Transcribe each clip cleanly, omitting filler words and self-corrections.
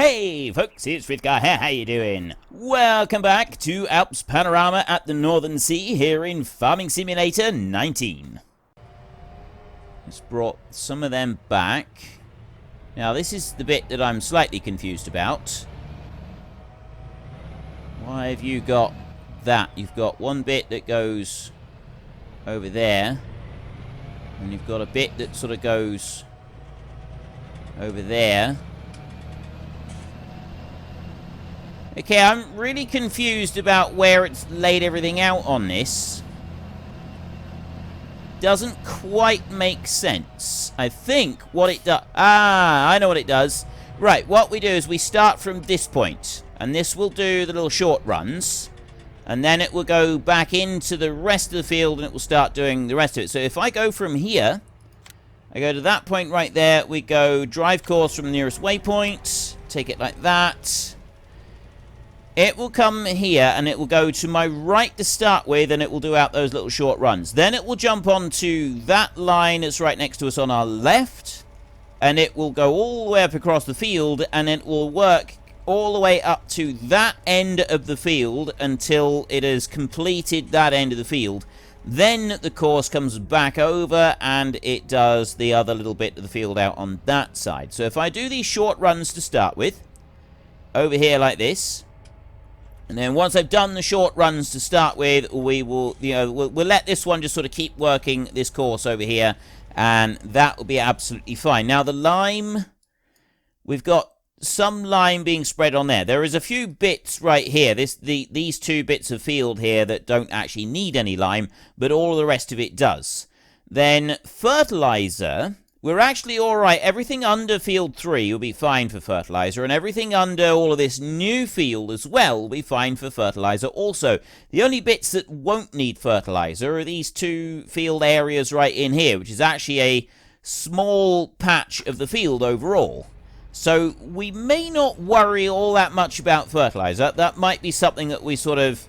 Hey folks, it's Fritgar here, how you doing? Welcome back to Alps Panorama at the Northern Sea here in Farming Simulator 19. Just brought some of them back. Now this is the bit that I'm slightly confused about. Why have you got that? You've got one bit that goes over there, and you've got a bit that sort of goes over there. Okay, I'm really confused about where it's laid everything out on this. Doesn't quite make sense. I think what it does... I know what it does. Right, what we do is we start from this point. And this will do the little short runs. And then it will go back into the rest of the field and it will start doing the rest of it. So if I go from here, I go to that point right there. We go drive course from the nearest waypoint. Take it like that. It will come here, and it will go to my right to start with, and it will do out those little short runs. Then it will jump onto that line that's right next to us on our left, and it will go all the way up across the field, and it will work all the way up to that end of the field until it has completed that end of the field. Then the course comes back over, and it does the other little bit of the field out on that side. So if I do these short runs to start with, over here like this... And then once I've done the short runs to start with, we will, we'll let this one just sort of keep working this course over here, and that will be absolutely fine. Now the lime, we've got some lime being spread on there. There is a few bits right here, these two bits of field here that don't actually need any lime, but all the rest of it does. Then fertilizer, we're actually alright. Everything under field 3 will be fine for fertilizer, and everything under all of this new field as well will be fine for fertilizer also. The only bits that won't need fertilizer are these two field areas right in here, which is actually a small patch of the field overall. So we may not worry all that much about fertilizer. That might be something that we sort of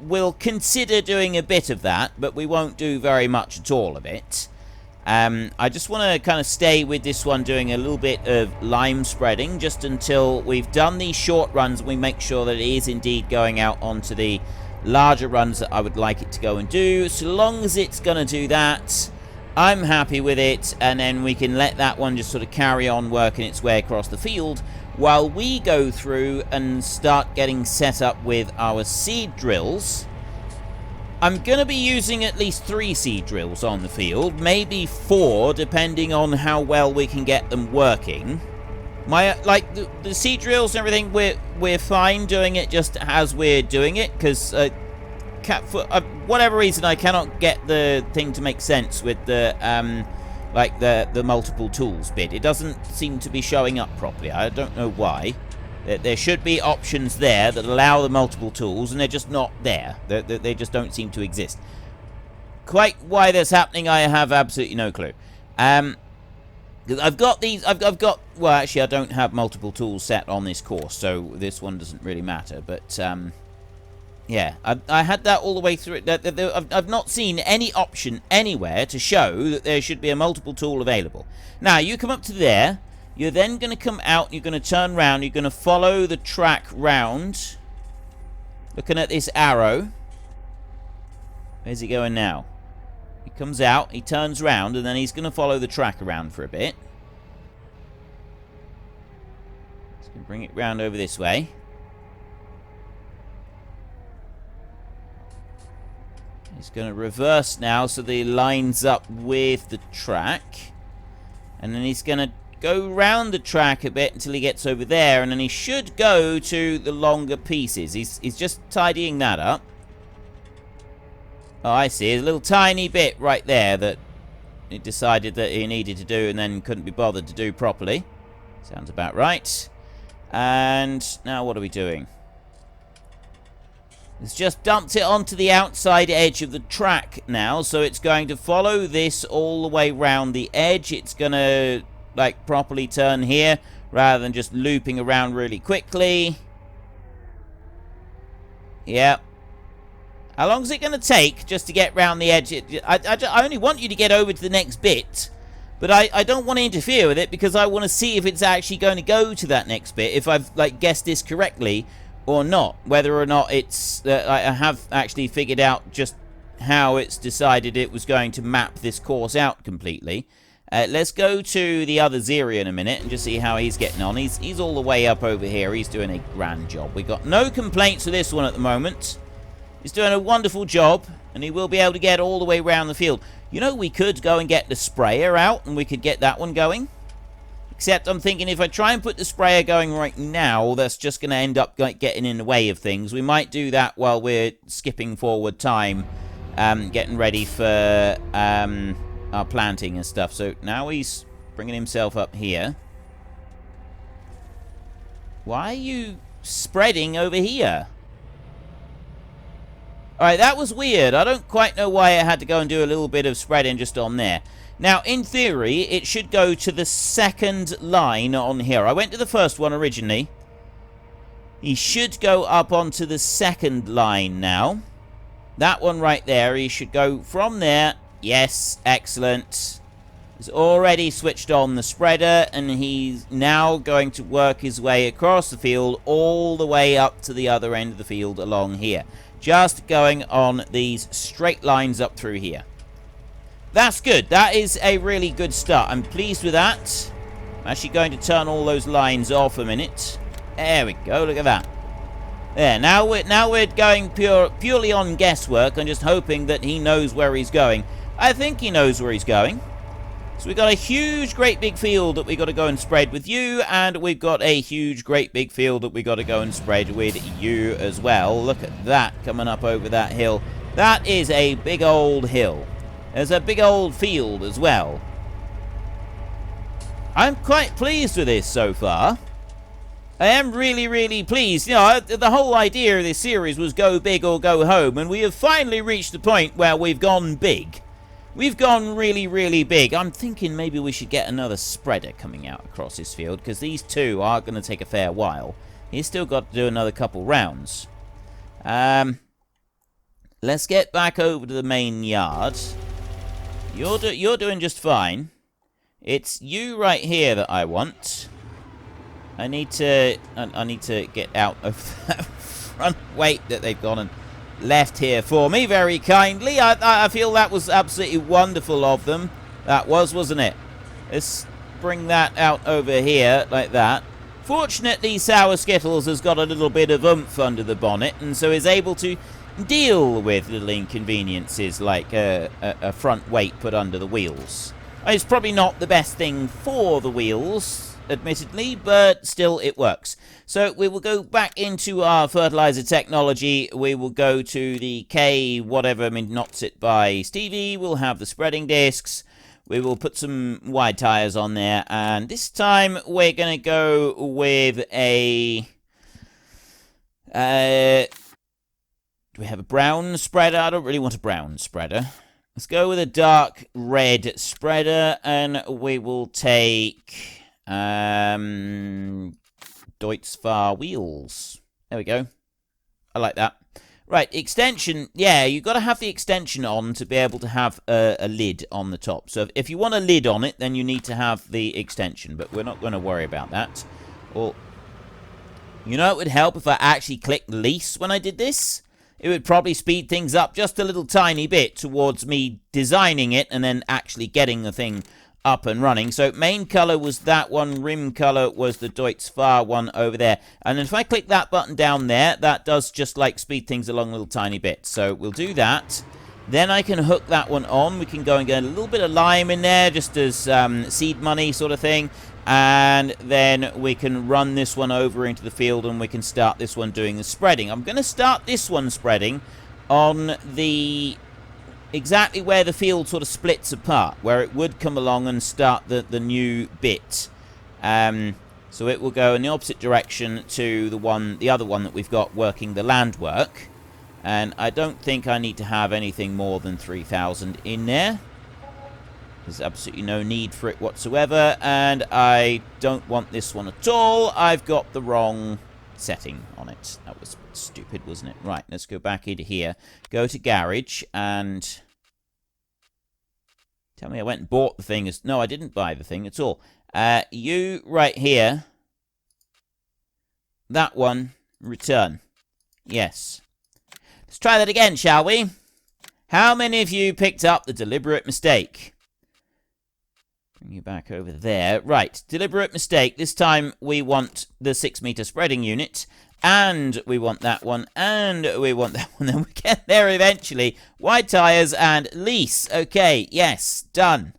will consider doing a bit of that, but we won't do very much at all of it. I just want to kind of stay with this one doing a little bit of lime spreading just until we've done these short runs and we make sure that it is indeed going out onto the larger runs that I would like it to go and do. So long as it's going to do that, I'm happy with it, and then we can let that one just sort of carry on working its way across the field while we go through and start getting set up with our seed drills. I'm going to be using at least 3 seed drills on the field, maybe 4, depending on how well we can get them working. The seed drills and everything, we're fine doing it just as we're doing it, because for whatever reason I cannot get the thing to make sense with the the multiple tools bit. It doesn't seem to be showing up properly. I don't know why. There should be options there that allow the multiple tools, and they're just not there. They just don't seem to exist. Quite why that's happening, I have absolutely no clue. I've got these. Well, actually, I don't have multiple tools set on this course, so this one doesn't really matter. But yeah, I had that all the way through it. I've not seen any option anywhere to show that there should be a multiple tool available. Now you come up to there. You're then going to come out, you're going to turn round, you're going to follow the track round. Looking at this arrow. Where's he going now? He comes out, he turns round, and then he's going to follow the track around for a bit. He's going to bring it round over this way. He's going to reverse now so that he lines up with the track. And then he's going to go round the track a bit until he gets over there, and then he should go to the longer pieces. He's just tidying that up. Oh, I see. There's a little tiny bit right there that he decided that he needed to do and then couldn't be bothered to do properly. Sounds about right. And now what are we doing? It's just dumped it onto the outside edge of the track now, so it's going to follow this all the way round the edge. It's going to properly turn here rather than just looping around really quickly. Yep. How long is it going to take just to get round the edge? I only want you to get over to the next bit, But I don't want to interfere with it because I want to see if it's actually going to go to that next bit, if I've like guessed this correctly or not, whether or not it's I have actually figured out just how it's decided it was going to map this course out completely. Let's go to the other Zeri in a minute and just see how he's getting on. He's all the way up over here. He's doing a grand job. We've got no complaints with this one at the moment. He's doing a wonderful job, and he will be able to get all the way around the field. You know, we could go and get the sprayer out, and we could get that one going. Except I'm thinking if I try and put the sprayer going right now, that's just going to end up getting in the way of things. We might do that while we're skipping forward time, getting ready for our planting and stuff. So now he's bringing himself up here. Why are you spreading over here? Alright, that was weird. I don't quite know why I had to go and do a little bit of spreading just on there. Now, in theory, it should go to the second line on here. I went to the first one originally. He should go up onto the second line now. That one right there, he should go from there. Yes, excellent. He's already switched on the spreader, and he's now going to work his way across the field all the way up to the other end of the field along here. Just going on these straight lines up through here. That's good. That is a really good start. I'm pleased with that. I'm actually going to turn all those lines off a minute. There we go. Look at that. There. Now we're going purely on guesswork and just hoping that he knows where he's going. I think he knows where he's going. So we've got a huge, great big field that we've got to go and spread with you, and we've got a huge, great big field that we've got to go and spread with you as well. Look at that coming up over that hill. That is a big old hill. There's a big old field as well. I'm quite pleased with this so far. I am really, really pleased. You know, the whole idea of this series was go big or go home, and we have finally reached the point where we've gone big. We've gone really, really big. I'm thinking maybe we should get another spreader coming out across this field, because these two are going to take a fair while. He's still got to do another couple rounds. Let's get back over to the main yard. You're doing just fine. It's you right here that I want. I need to get out of that front weight that they've gone and left here for me very kindly. I feel that was absolutely wonderful of them. That was, wasn't it? Let's bring that out over here like that. Fortunately, Sour Skittles has got a little bit of oomph under the bonnet, and so is able to deal with little inconveniences like a front weight put under the wheels. It's probably not the best thing for the wheels, admittedly, but still it works. So we will go back into our fertilizer technology. We will go to the K whatever, I mean, not sit by Stevie. We'll have the spreading discs. We will put some wide tires on there, and this time we're going to go with a do we have a brown spreader? I don't really want a brown spreader. Let's go with a dark red spreader, and we will take Deutz-Fahr wheels. There we go. I like that. Right, extension. Yeah, you've got to have the extension on to be able to have a lid on the top. So if you want a lid on it, then you need to have the extension, but we're not going to worry about that. Well, you know, it would help if I actually clicked lease when I did this. It would probably speed things up just a little tiny bit towards me designing it and then actually getting the thing up and running. So main color was that one, rim color was the Deutz-Fahr one over there. And if I click that button down there, that does just like speed things along a little tiny bit. So we'll do that. Then I can hook that one on. We can go and get a little bit of lime in there just as seed money sort of thing. And then we can run this one over into the field, and we can start this one doing the spreading. I'm going to start this one spreading on the exactly where the field sort of splits apart, where it would come along and start the new bit. So it will go in the opposite direction to the other one that we've got working the land work. And I don't think I need to have anything more than 3,000 in there. There's absolutely no need for it whatsoever, and I don't want this one at all. I've got the wrong setting on it. That was stupid, wasn't it? Right, let's go back into here. Go to garage and Tell me I went and bought the thing. No, I didn't buy the thing at all. You right here. That one, return. Yes. Let's try that again, shall we? How many of you picked up the deliberate mistake? Bring you back over there. Right, deliberate mistake. This time we want the 6-meter spreading unit. And we want that one. And we want that one. Then we get there eventually. Wide tyres and lease. Okay, yes, done.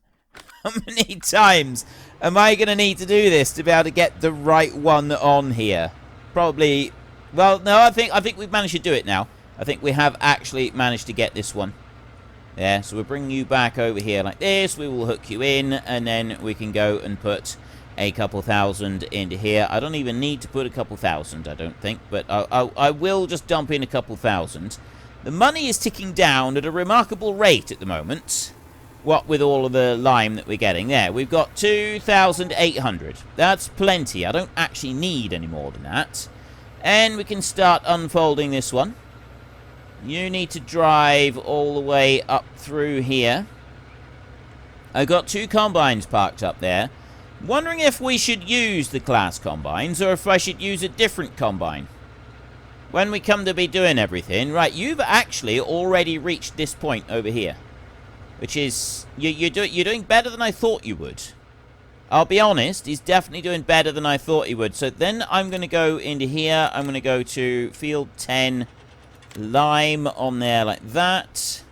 How many times am I going to need to do this to be able to get the right one on here? Probably... Well, no, I think we've managed to do it now. I think we have actually managed to get this one. Yeah, so we'll bring you back over here like this. We will hook you in, and then we can go and put a couple thousand into here. I don't even need to put a couple thousand, I don't think, but I will just dump in a couple thousand. The money is ticking down at a remarkable rate at the moment. What with all of the lime that we're getting. There, we've got 2,800. That's plenty. I don't actually need any more than that. And we can start unfolding this one. You need to drive all the way up through here. I've got 2 combines parked up there. Wondering if we should use the class combines or if I should use a different combine. When we come to be doing everything. Right, you've actually already reached this point over here. Which is... You're doing better than I thought you would. I'll be honest, he's definitely doing better than I thought he would. So then I'm going to go into here. I'm going to go to field 10... lime on there like that.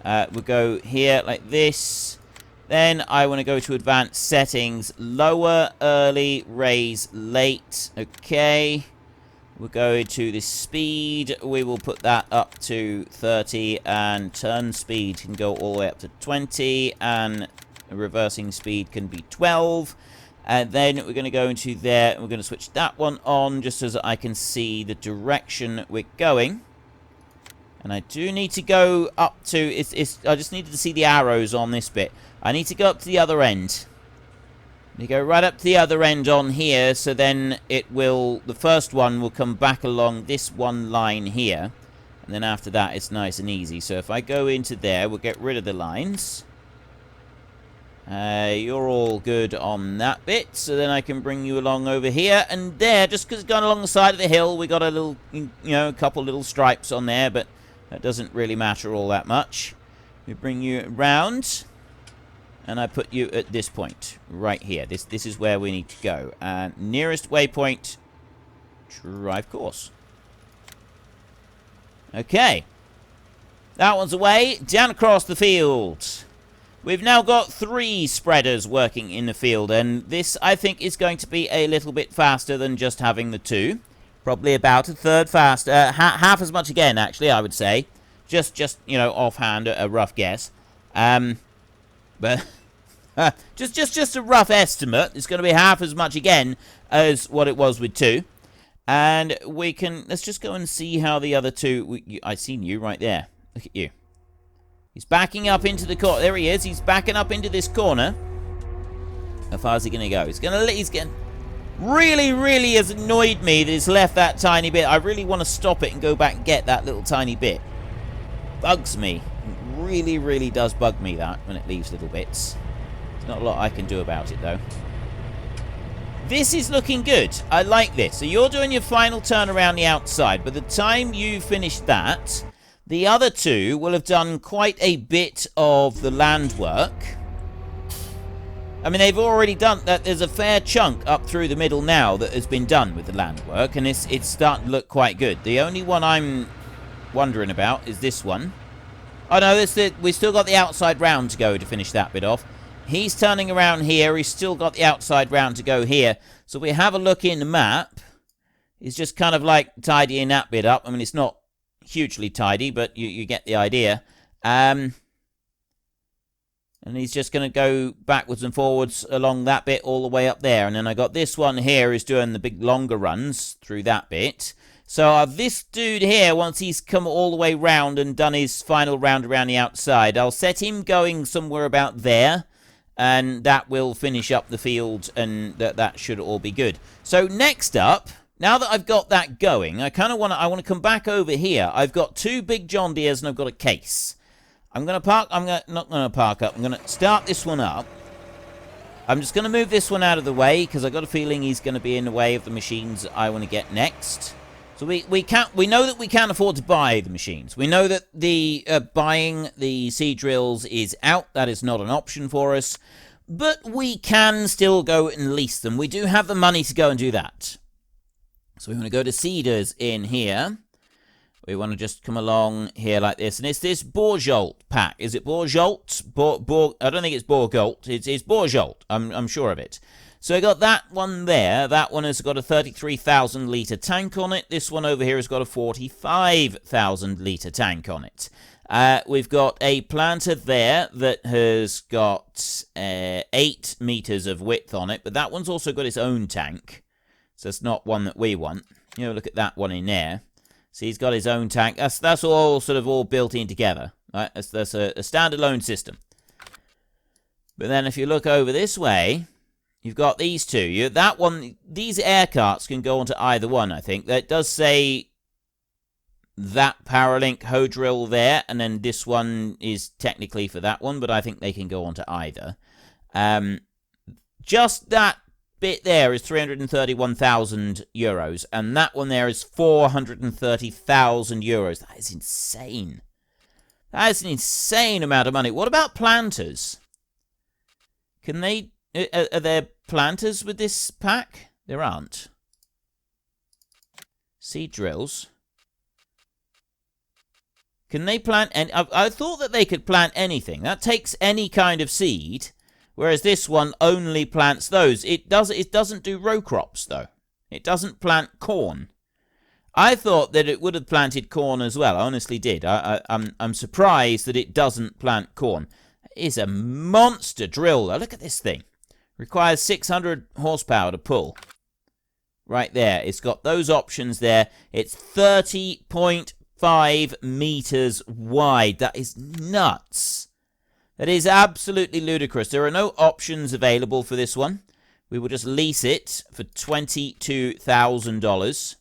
We'll go here like this. Then I want to go to advanced settings. Lower, early, raise, late. Okay. We'll go to the speed. We will put that up to 30. And turn speed can go all the way up to 20. And reversing speed can be 12. And then we're going to go into there. And we're going to switch that one on just so that I can see the direction we're going. And I do need to go up to... I just needed to see the arrows on this bit. I need to go up to the other end. You go right up to the other end on here, so then it will... The first one will come back along this one line here. And then after that, it's nice and easy. So if I go into there, we'll get rid of the lines. You're all good on that bit. So then I can bring you along over here. And there, just because it's gone along the side of the hill, we got a little, a couple little stripes on there, but... That doesn't really matter all that much. We bring you around. And I put you at this point. Right here. This is where we need to go. And nearest waypoint. Drive course. Okay. That one's away. Down across the field. We've now got 3 spreaders working in the field. And this, I think, is going to be a little bit faster than just having the 2. Probably about a third faster. Half as much again, actually, I would say. Just offhand, a rough guess. But just a rough estimate. It's going to be half as much again as what it was with 2. And we can... Let's just go and see how the other 2... I seen you right there. Look at you. He's backing up into the corner. There he is. He's backing up into this corner. How far is he going to go? He's getting... Really, really has annoyed me that it's left that tiny bit. I really want to stop it and go back and get that little tiny bit. Bugs me. It really, really does bug me, that, when it leaves little bits. There's not a lot I can do about it, though. This is looking good. I like this. So you're doing your final turn around the outside. By the time you finish that, the other 2 will have done quite a bit of the land work. I mean, they've already done that. There's a fair chunk up through the middle now that has been done with the land work, and it's starting to look quite good. The only one I'm wondering about is this one. Oh, no, we've still got the outside round to go to finish that bit off. He's turning around here. He's still got the outside round to go here. So we have a look in the map. It's just kind of like tidying that bit up. I mean, it's not hugely tidy, but you get the idea. And he's just going to go backwards and forwards along that bit all the way up there. And then I got this one here who's doing the big longer runs through that bit. So this dude here, once he's come all the way round and done his final round around the outside, I'll set him going somewhere about there. And that will finish up the field, and that should all be good. So next up, now that I've got that going, I want to come back over here. I've got 2 big John Deeres and I've got a case. I'm going to park... not going to park up. I'm going to start this one up. I'm just going to move this one out of the way, because I've got a feeling he's going to be in the way of the machines I want to get next. So we know that we can't afford to buy the machines. We know that the buying the seed drills is out. That is not an option for us. But we can still go and lease them. We do have the money to go and do that. So we want to go to seeders in here. We want to just come along here like this. And it's this Bourgault pack. Is it Bourgault? I don't think it's Bourgault. It's Bourgault. I'm sure of it. So I got that one there. That one has got a 33,000 litre tank on it. This one over here has got a 45,000 litre tank on it. We've got a planter there that has got 8 meters of width on it. But that one's also got its own tank. So it's not one that we want. You know, look at that one in there. See, he's got his own tank. That's all sort of all built in together. Right? That's a standalone system. But then if you look over this way, you've got these two. That one, these air carts can go onto either one, I think. That does say that Paralink hoe drill there, and then this one is technically for that one, but I think they can go onto either. Just that bit there is 331,000 euros, and that one there is 430,000 euros. That is insane. That is an insane amount of money. What about planters? Can they... Are there planters with this pack? There aren't. Seed drills. Can they plant... And I thought that they could plant anything. That takes any kind of seed... Whereas this one only plants those. It doesn't do row crops, though. It doesn't plant corn. I thought that it would have planted corn as well. I honestly did. I'm surprised that it doesn't plant corn. It is a monster drill, though. Look at this thing. Requires 600 horsepower to pull. Right there. It's got those options there. It's 30.5 meters wide. That is nuts. That is absolutely ludicrous. There are no options available for this one. We will just lease it for $22,000.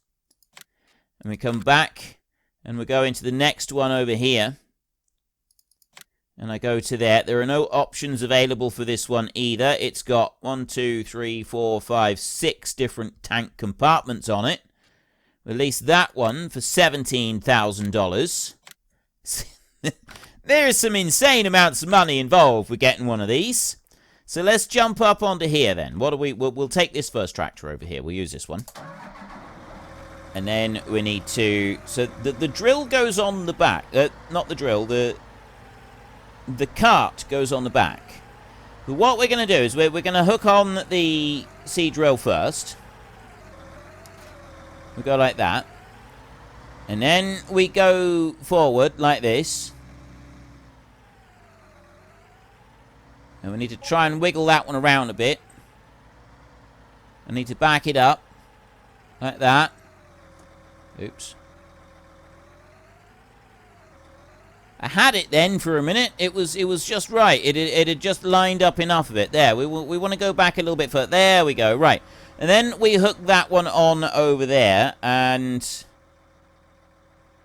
And we come back and we go into the next one over here. And I go to there. There are no options available for this one either. It's got 1, 2, 3, 4, 5, 6 different tank compartments on it. We lease that one for $17,000. There is some insane amounts of money involved with getting one of these. So let's jump up onto here then. We'll take this first tractor over here. We'll use this one. And then we need to... So the drill goes on the back. Not the drill. The cart goes on the back. But what we're going to do is we're going to hook on the seed drill first. We go like that. And then we go forward like this. And we need to try and wiggle that one around a bit. I need to back it up. Like that. Oops. I had it then for a minute. It was just right. It had just lined up enough of it. There. We want to go back a little bit further. There we go. Right. And then we hook that one on over there. And...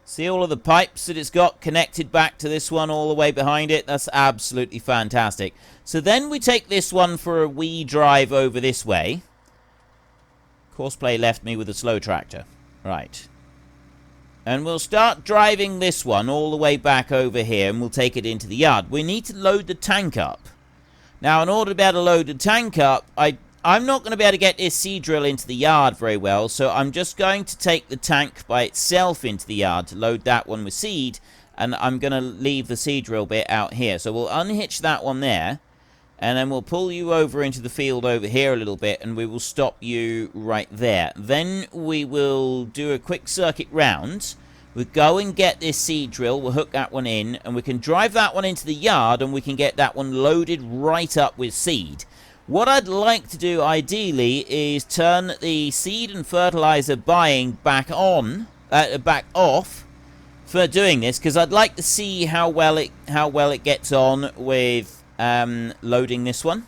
see all of the pipes that it's got connected back to this one all the way behind it? That's absolutely fantastic. So then we take this one for a wee drive over this way. Courseplay left me with a slow tractor. Right. And we'll start driving this one all the way back over here and we'll take it into the yard. We need to load the tank up. Now, in order to be able to load the tank up, I'm not going to be able to get this seed drill into the yard very well, so I'm just going to take the tank by itself into the yard to load that one with seed, and I'm going to leave the seed drill bit out here. So we'll unhitch that one there, and then we'll pull you over into the field over here a little bit, and we will stop you right there. Then we will do a quick circuit round. We'll go and get this seed drill, we'll hook that one in, and we can drive that one into the yard, and we can get that one loaded right up with seed. What I'd like to do, ideally, is turn the seed and fertilizer buying back off for doing this, because I'd like to see how well it gets on with loading this one.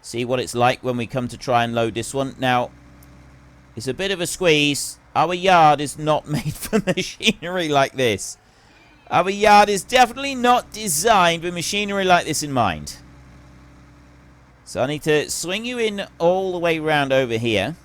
See what it's like when we come to try and load this one. Now, it's a bit of a squeeze. Our yard is not made for machinery like this. Our yard is definitely not designed with machinery like this in mind. So I need to swing you in all the way around over here.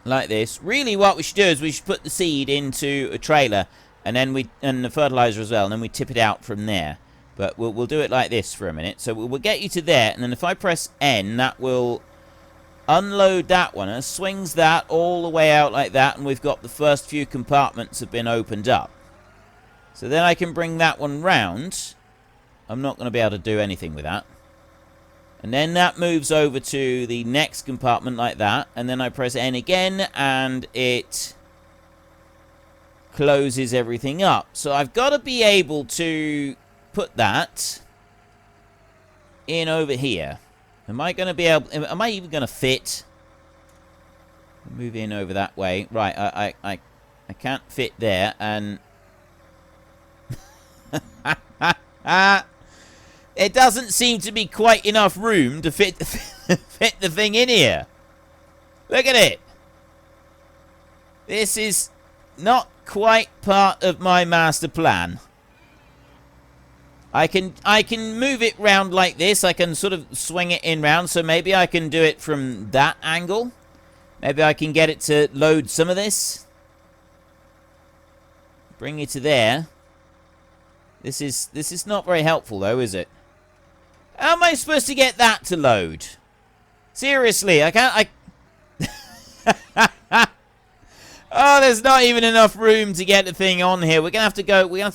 Like this. Really what we should do is we should put the seed into a trailer. And then and the fertilizer as well. And then we tip it out from there. But we'll do it like this for a minute. So we'll get you to there. And then if I press N, that will unload that one. And it swings that all the way out like that. And we've got the first few compartments have been opened up. So then I can bring that one round. I'm not going to be able to do anything with that. And then that moves over to the next compartment like that. And then I press N again and it closes everything up. So I've got to be able to put that in over here. Am I going to be able... Am I even going to fit? Move in over that way. Right, I can't fit there. And... it doesn't seem to be quite enough room to fit the thing in here. Look at it. This is not quite part of my master plan. I can move it round like this. I can sort of swing it in round. So maybe I can do it from that angle. Maybe I can get it to load some of this. Bring it to there. This is not very helpful, though, is it? How am I supposed to get that to load? Seriously, I can't... Oh, there's not even enough room to get the thing on here. We're going to have to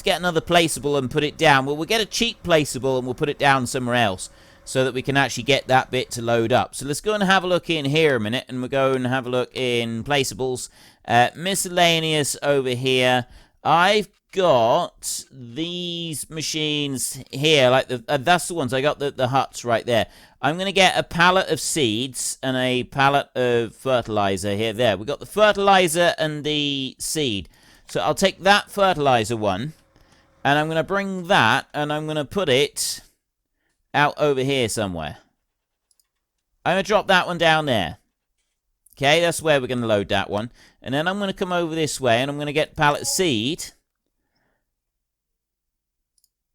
get another placeable and put it down. Well, we'll get a cheap placeable and we'll put it down somewhere else so that we can actually get that bit to load up. So let's go and have a look in here a minute, and we'll go and have a look in placeables. Miscellaneous over here. I've got these machines here, like that's the ones. I got the huts right there. I'm going to get a pallet of seeds and a pallet of fertilizer here. There, we've got the fertilizer and the seed. So I'll take that fertilizer one, and I'm going to bring that, and I'm going to put it out over here somewhere. I'm going to drop that one down there. Okay, that's where we're going to load that one. And then I'm going to come over this way, and I'm going to get pallet of seed.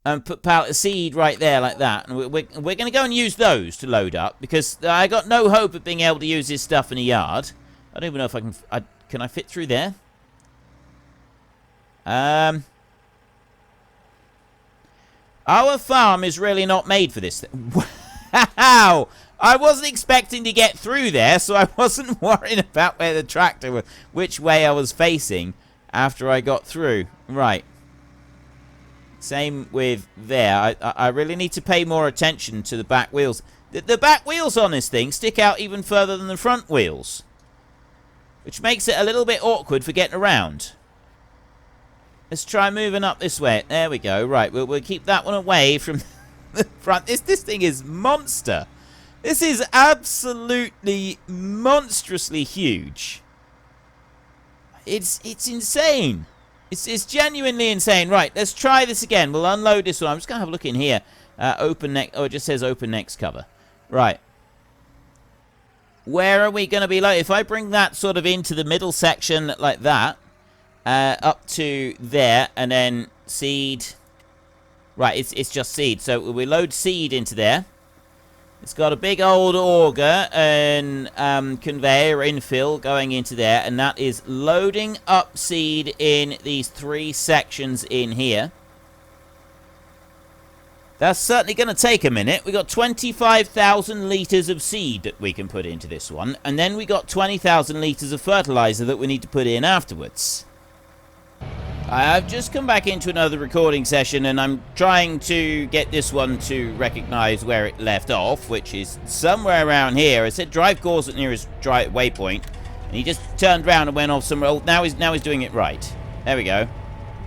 And put pallet of seed right there like that. And we're going to go and use those to load up, because I got no hope of being able to use this stuff in a yard. I don't even know if I can... Can I fit through there? Our farm is really not made for this thing. Wow! I wasn't expecting to get through there, so I wasn't worrying about where the tractor was, which way I was facing after I got through. Right. Same with there. I really need to pay more attention to the back wheels. The back wheels on this thing stick out even further than the front wheels, which makes it a little bit awkward for getting around. Let's try moving up this way. There we go. Right, we'll keep that one away from the front. This thing is monster. This is absolutely monstrously huge. It's insane. It's genuinely insane. Right, let's try this again. We'll unload this one. I'm just going to have a look in here. Open next... Oh, it just says open next cover. Right. Where are we going to be loaded? If I bring that sort of into the middle section like that, up to there, and then seed... Right, it's just seed. So we load seed into there. It's got a big old auger and conveyor infill going into there, and that is loading up seed in these 3 sections in here. That's certainly going to take a minute. We got 25,000 litres of seed that we can put into this one, and then we got 20,000 litres of fertilizer that we need to put in afterwards. I've just come back into another recording session, and I'm trying to get this one to recognise where it left off, which is somewhere around here. I said drive course at nearest waypoint, and he just turned around and went off somewhere else. Now he's doing it right. There we go.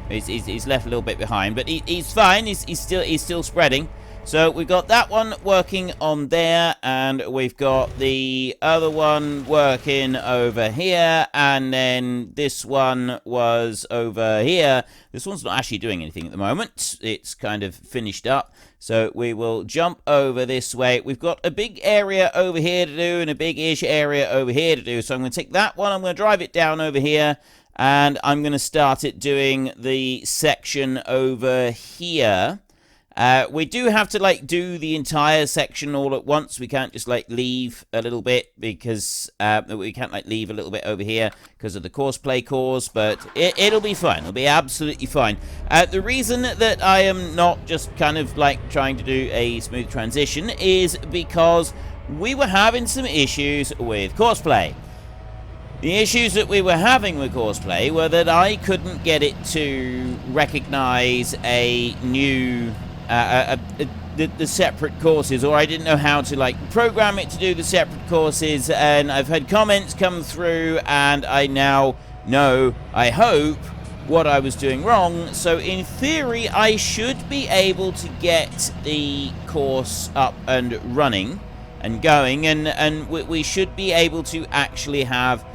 He's left a little bit behind, but he's fine. He's still spreading. So we've got that one working on there, and we've got the other one working over here, and then this one was over here. This one's not actually doing anything at the moment. It's kind of finished up. So we will jump over this way. We've got a big area over here to do and a big-ish area over here to do. So I'm going to take that one. I'm going to drive it down over here. and I'm going to start it doing the section over here. We do have to, like, do the entire section all at once. We can't just, like, leave a little bit because we can't, like, leave a little bit over here because of the courseplay cause, but it'll be fine. It'll be absolutely fine. The reason that I am not just kind of, like, trying to do a smooth transition is because we were having some issues with courseplay. The issues that we were having with courseplay were that I couldn't get it to recognize a new... the separate courses, or I didn't know how to, like, program it to do the separate courses, and I've had comments come through, and I now know, I hope, what I was doing wrong. So in theory, I should be able to get the course up and running and going, and we should be able to actually have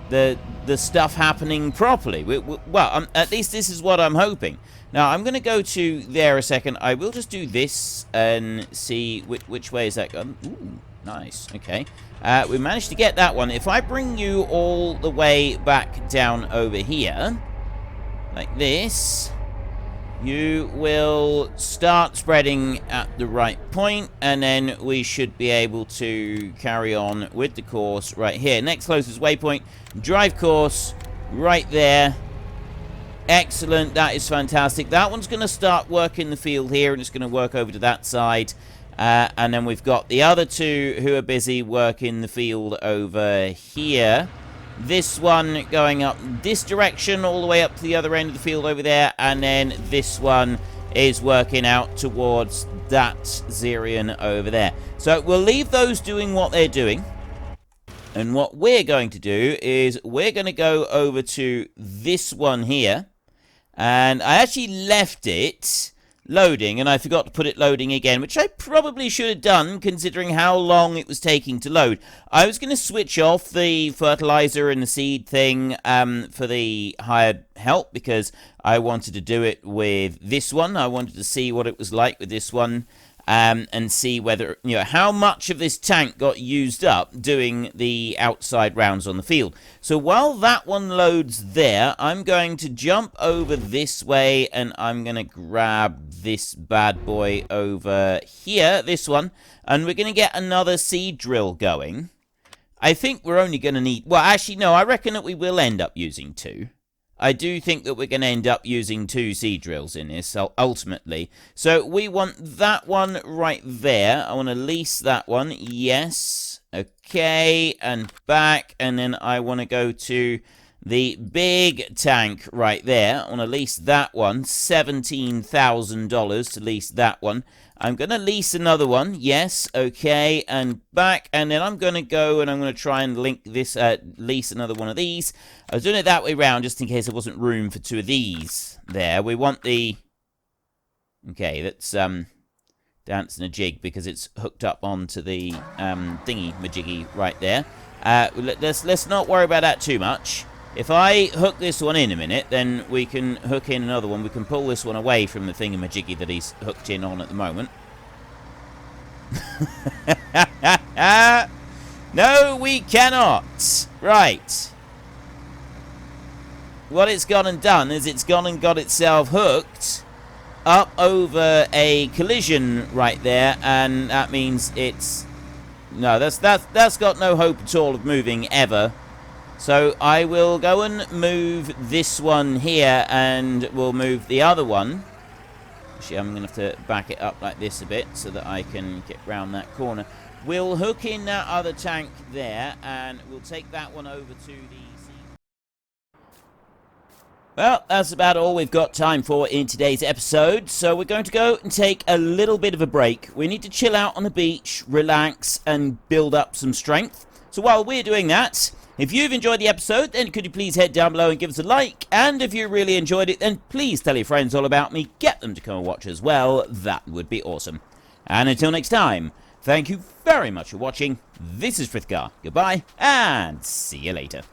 the stuff happening properly. Well, at least this is what I'm hoping. Now, I'm going to go to there a second. I will just do this and see which way is that going. Ooh, nice. Okay. We managed to get that one. If I bring you all the way back down over here, like this, you will start spreading at the right point, and then we should be able to carry on with the course right here. Next closest waypoint, drive course, right there. Excellent, that is fantastic. That one's going to start working the field here, and it's going to work over to that side. And then we've got the other two who are busy working the field over here. This one going up this direction all the way up to the other end of the field over there. And then this one is working out towards that Zerion over there. So we'll leave those doing what they're doing. And what we're going to do is we're going to go over to this one here. And I actually left it loading, and I forgot to put it loading again, which I probably should have done, considering how long it was taking to load. I was going to switch off the fertilizer and the seed thing for the hired help, because I wanted to do it with this one. I wanted to see what it was like with this one. And see whether, you know, how much of this tank got used up doing the outside rounds on the field. So while that one loads there, I'm going to jump over this way, and I'm going to grab this bad boy over here, this one, and we're going to get another seed drill going. I think we're only going to need, well, actually, no, I reckon that we will end up using two. I do think that we're going to end up using two seed drills in this, ultimately. So we want that one right there. I want to lease that one. Yes. Okay. And back. And then I want to go to the big tank right there. I want to lease that one. $17,000 to lease that one. I'm going to lease another one. Yes. Okay. And back. And then I'm going to go and I'm going to try and link this, lease another one of these. I was doing it that way round just in case there wasn't room for two of these there. We want the... Okay, that's dancing a jig because it's hooked up onto the thingy-majiggy right there. Let's not worry about that too much. If I hook this one in a minute, then we can hook in another one. We can pull this one away from the thingy-majiggy that he's hooked in on at the moment. No, we cannot. Right. What it's gone and done is it's gone and got itself hooked up over a collision right there, and that means it's... No, that's got no hope at all of moving ever. So I will go and move this one here, and we'll move the other one. Actually, I'm going to have to back it up like this a bit so that I can get round that corner. We'll hook in that other tank there, and we'll take that one over to the... Well, that's about all we've got time for in today's episode, so we're going to go and take a little bit of a break. We need to chill out on the beach, relax, and build up some strength. So while we're doing that, if you've enjoyed the episode, then could you please head down below and give us a like, and if you really enjoyed it, then please tell your friends all about me, get them to come and watch as well. That would be awesome. And until next time, thank you very much for watching. This is Frithgar. Goodbye, and see you later.